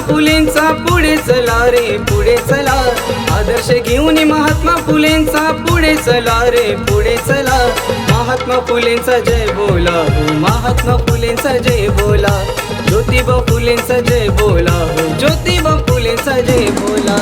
फुलेंचा पुढे चला रे पुढे चला, आदर्श घेऊन महात्मा फुलेंचा पुढे चला रे पुढे चला, महात्मा फुलेंचा जय बोला हो, महात्मा फुलेंचा जय बोला, ज्योतिबा फुलेंचा जय बोला हो, ज्योतिबा फुलेंचा जय बोला.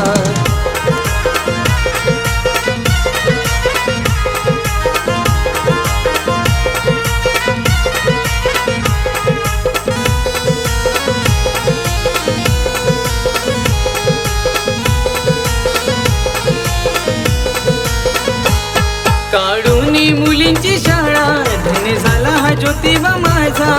काढूनी मुलींची शाळा धन्य झाला हा ज्योतिबा माझा,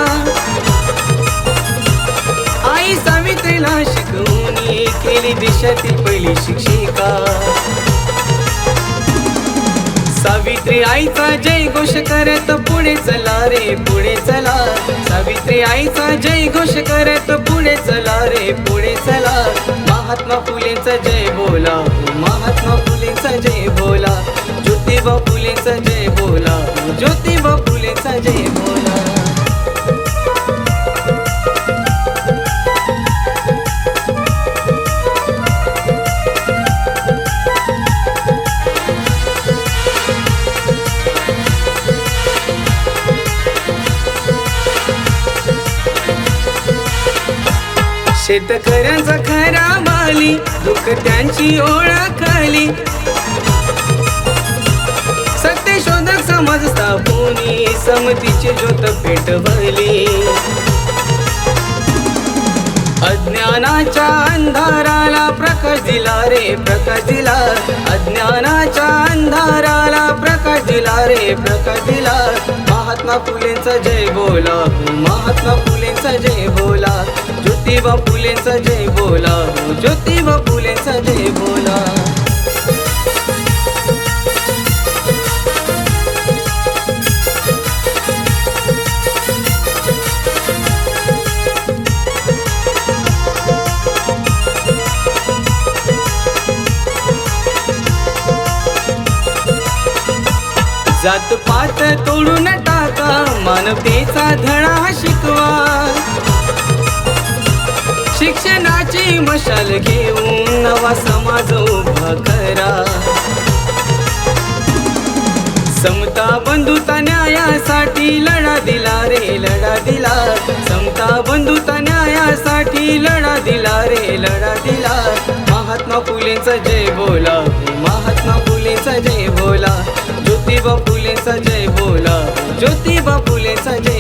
आई सावित्रीला शिकवून केली देशातील पहिली शिक्षिका. सावित्री आईचा जय घोष करत पुढे चला रे पुढे चला, सावित्री आईचा जय घोष करत पुढे चला रे पुढे चला, महात्मा फुलेंचा जय बोला हो, महात्मा फुलेंचा जय बोला, ज्योतिबा फुलेंचा जय बोला हो, ज्योतिबा फुलेंचा जय बोला. शेतकऱ्यांचा खरा माली दुःख त्यांची ओळखली, सत्यशोधक समाज स्थापनी समतीची ज्योत पेटवली. अज्ञानाच्या अंधाराला प्रकाश दिला रे प्रकाश दिला, अज्ञानाच्या अंधाराला प्रकाश दिला रे प्रकाश दिला, महात्मा फुलेंचा जय बोला हो, महात्मा फुलेंचा जय बोला, ज्योतिबा फुलेंचा जय बोला हो, ज्योतिबा फुलेंचा जय बोला. जात पात तोडून टाका, मानवतेचा धडा शिकवा, शिक्षणाची मशाल घेऊन नवा समाज उभा करा. समता बंधुता न्यायासाठी लढा दिला रे लढा दिला, समता बंधुता न्यायासाठी लढा दिला रे लढा दिला, महात्मा फुलेंचा जय बोला हो, महात्मा फुलेंचा जय बोला, ज्योतिबा फुलेंचा जय बोला, ज्योतिबा फुलेंचा जय